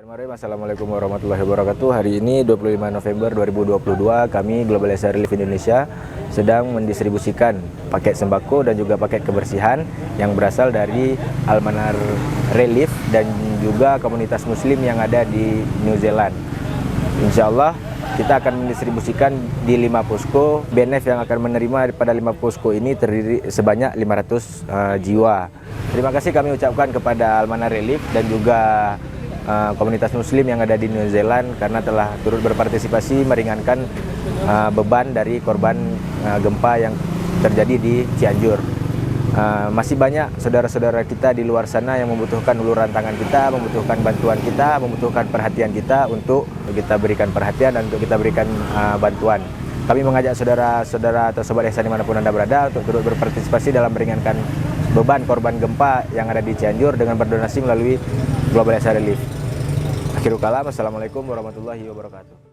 Assalamualaikum warahmatullahi wabarakatuh. Hari ini 25 November 2022 kami Global SR Relief Indonesia sedang mendistribusikan paket sembako dan juga paket kebersihan yang berasal dari Al-Manar Relief dan juga komunitas muslim yang ada di New Zealand. Insya Allah kita akan mendistribusikan di 5 posko. BNF yang akan menerima pada 5 posko ini terdiri sebanyak 500 jiwa. Terima kasih kami ucapkan kepada Al-Manar Relief dan juga komunitas muslim yang ada di New Zealand karena telah turut berpartisipasi meringankan beban dari korban gempa yang terjadi di Cianjur. Masih banyak saudara-saudara kita di luar sana yang membutuhkan uluran tangan kita, membutuhkan bantuan kita, membutuhkan perhatian kita untuk kita berikan perhatian dan untuk kita berikan bantuan. Kami mengajak saudara-saudara atau sobat ihsan dimanapun Anda berada untuk turut berpartisipasi dalam meringankan beban korban gempa yang ada di Cianjur dengan berdonasi melalui Global SR Relief. Akhirul kalam, Assalamualaikum warahmatullahi wabarakatuh.